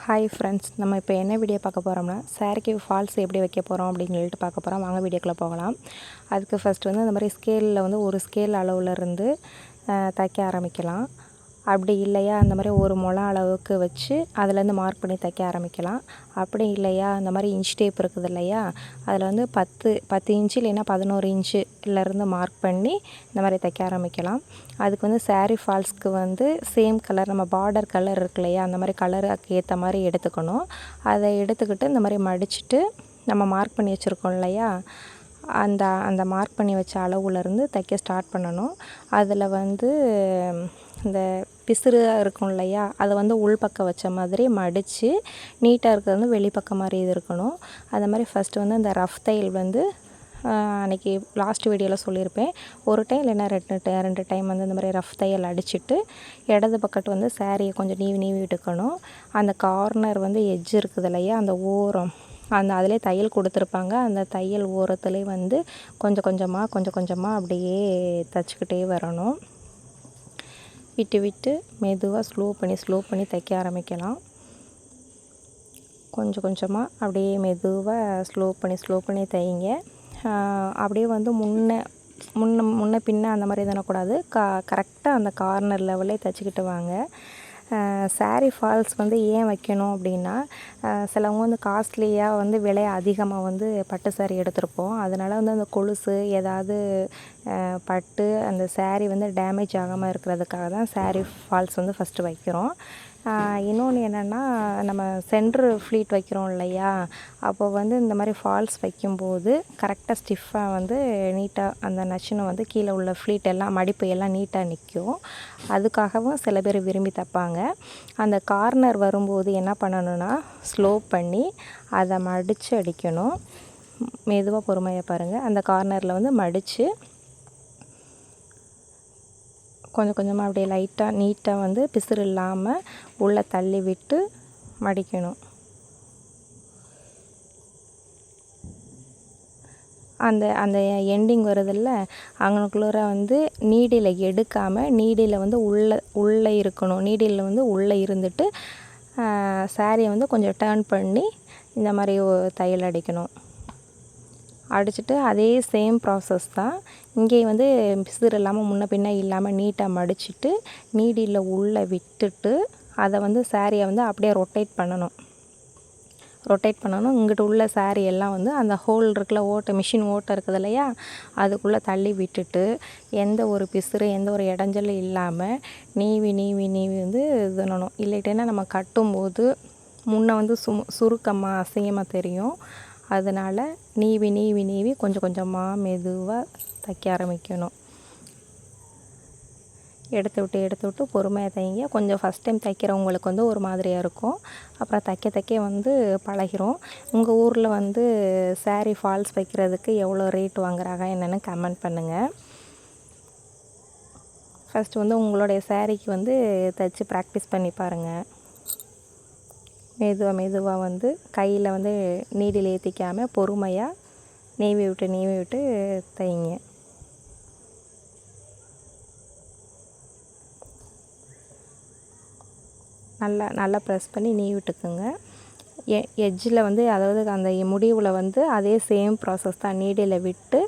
Hi friends, நம்ம இப்போ என்ன வீடியோ பார்க்க போகிறோம்னா சாரிக்கு ஃபால்ஸ் எப்படி வைக்க போகிறோம் அப்படின்னு சொல்லிட்டு பார்க்க போகிறோம். வாங்க வீடியோக்குள்ளே போகலாம். அதுக்கு ஃபஸ்ட்டு வந்து அந்த மாதிரி ஸ்கேலில் வந்து ஒரு ஸ்கேல் அளவுலேருந்து தைக்க ஆரம்பிக்கலாம். அப்படி இல்லையா அந்த மாதிரி ஒரு முழம் அளவுக்கு வச்சு அதுலேருந்து மார்க் பண்ணி தைக்க ஆரம்பிக்கலாம். அப்படி இல்லையா அந்த மாதிரி இன்ச் டேப் இருக்குது இல்லையா, அதில் வந்து 10 இன்ச்சு இல்லைன்னா 11 இன்ச்சுலேருந்து மார்க் பண்ணி இந்த மாதிரி தைக்க ஆரம்பிக்கலாம். அதுக்கு வந்து சாரீ ஃபால்ஸ்க்கு வந்து சேம் கலர், நம்ம பார்டர் கலர் இருக்கு இல்லையா, அந்த மாதிரி கலருக்கு ஏற்ற மாதிரி எடுத்துக்கணும். அதை எடுத்துக்கிட்டு இந்த மாதிரி மடிச்சுட்டு நம்ம மார்க் பண்ணி வச்சுருக்கோம் இல்லையா, அந்த மார்க் பண்ணி வச்ச அளவுலேருந்து தைக்க ஸ்டார்ட் பண்ணணும். அதில் வந்து இந்த பிசுறு இருக்கும் இல்லையா, அதை வந்து உள்பக்கம் வச்ச மாதிரி மடித்து நீட்டாக இருக்கிறது வந்து வெளிப்பக்கம் மாதிரி இது இருக்கணும். அது மாதிரி ஃபஸ்ட்டு வந்து அந்த ரஃப் தையல் வந்து அன்றைக்கி லாஸ்ட் வீடியோவில் சொல்லியிருப்பேன். ஒரு டைம் இல்லைன்னா ரெண்டு டைம் வந்து இந்த மாதிரி ரஃப் தையல் அடிச்சுட்டு இடது பக்கத்து வந்து சாரியை கொஞ்சம் நீவி விட்டுக்கணும். அந்த கார்னர் வந்து எட்ஜ் இருக்குது இல்லையா, அந்த ஓரம் அதிலே தையல் கொடுத்துருப்பாங்க. அந்த தையல் ஓரத்துலேயே வந்து கொஞ்சம் கொஞ்சமாக அப்படியே தைச்சிக்கிட்டே வரணும். விட்டு மெதுவாக ஸ்லோ பண்ணி தைக்க ஆரம்பிக்கலாம். கொஞ்சமாக அப்படியே மெதுவாக ஸ்லோ பண்ணி தைங்க. அப்படியே வந்து முன்ன பின்ன அந்த மாதிரி தானக்கூடாது, கரெக்டாக அந்த கார்னர் லெவலே தைச்சிக்கிட்டு வாங்க. சாரீ ஃபால்ஸ் வந்து ஏன் வைக்கணும் அப்படின்னா, சிலவங்க வந்து காஸ்ட்லியாக வந்து விலை அதிகமாக வந்து பட்டு சாரீ எடுத்திருப்போம். அதனால் வந்து அந்த கொலுசு ஏதாவது பட்டு அந்த சாரீ வந்து டேமேஜ் ஆகாமல் இருக்கிறதுக்காக தான் சாரீ ஃபால்ஸ் வந்து ஃபஸ்ட்டு வைக்கிறோம். இன்னொன்று என்னென்னா, நம்ம சென்ட்ரு ஃப்ளீட் வைக்கிறோம் இல்லையா, அப்போ வந்து இந்த மாதிரி ஃபால்ஸ் வைக்கும்போது கரெக்டாக ஸ்டிஃபாக வந்து நீட்டாக அந்த நச்சுன்னு வந்து கீழே உள்ள ஃப்ளீட் எல்லாம் மடிப்பு எல்லாம் நீட்டாக நிற்கும். அதுக்காகவும் சில பேர் விரும்பி தைப்பாங்க. அந்த கார்னர் வரும்போது என்ன பண்ணணுன்னா, ஸ்லோ பண்ணி அதை மடித்து அடிக்கணும். மெதுவாக பொறுமையாக பாருங்கள். அந்த கார்னரில் வந்து மடித்து கொஞ்சமாக அப்படியே லைட்டாக நீட்டாக வந்து பிசுறு இல்லாமல் உள்ளே தள்ளி விட்டு மடிக்கணும். அந்த எண்டிங் வருதில்ல, அங்கனக்குள்ளே வந்து நீடில் எடுக்காமல் நீடில் வந்து உள்ளே இருக்கணும். நீடில் வந்து உள்ளே இருந்துட்டு சாரியை வந்து கொஞ்சம் டர்ன் பண்ணி இந்த மாதிரி தையல் அடிக்கணும். அடிச்சுட்டு அதே சேம் ப்ராசஸ் தான் இங்கேயும் வந்து பிசுறு இல்லாமல் முன்ன பின்ன இல்லாமல் நீட்டாக மடிச்சுட்டு நீடில் உள்ளே விட்டுட்டு அதை வந்து சாரியை வந்து அப்படியே ரொட்டேட் பண்ணணும். இங்கிட்டு உள்ள சாரீ எல்லாம் வந்து அந்த ஹோல் இருக்குல்ல, மிஷின் ஓட்டை இருக்குது இல்லையா, அதுக்குள்ளே தள்ளி விட்டுட்டு எந்த ஒரு பிசுறு எந்த ஒரு இடைஞ்சலும் இல்லாமல் நீவி வந்து இது பண்ணணும். இல்லைட்டேன்னா நம்ம கட்டும்போது முன்ன வந்து சுருக்கமாக அசிங்கமாக தெரியும். அதனால் நீவி கொஞ்சமாக மெதுவாக தைக்க ஆரம்பிக்கணும். எடுத்து விட்டு பொறுமையாக தைங்க. கொஞ்சம் ஃபஸ்ட் டைம் தைக்கிறவங்களுக்கு வந்து ஒரு மாதிரியாக இருக்கும். அப்புறம் தைக்க வந்து பழகிரும். உங்கள் ஊரில் வந்து சாரீ ஃபால்ஸ் வைக்கிறதுக்கு எவ்வளோ ரேட் வாங்குறாங்க என்னென்னு கமெண்ட் பண்ணுங்கள். ஃபஸ்ட்டு வந்து உங்களுடைய சாரீக்கு வந்து தைச்சி ப்ராக்டிஸ் பண்ணி பாருங்கள். மெதுவாக வந்து கையில் வந்து நீடில் ஏற்றிக்காமல் பொறுமையாக நீவி விட்டு தைங்க. நல்லா ப்ரெஸ் பண்ணி நீவி விட்டுக்குங்க. எட்ஜில் வந்து, அதாவது அந்த முடிவில் வந்து அதே சேம் ப்ராசஸ் தான். நீடில் விட்டு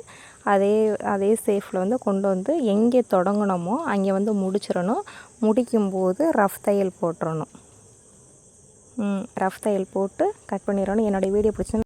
அதே சேஃபில் வந்து கொண்டு வந்து எங்கே தொடங்கணுமோ அங்கே வந்து முடிச்சிடணும். முடிக்கும்போது ரஃப் தையல் போட்டுறணும். ரஃப் தையல் போட்டு கட் பண்ணிடணும். என்னோடய வீடியோ பிடிச்சி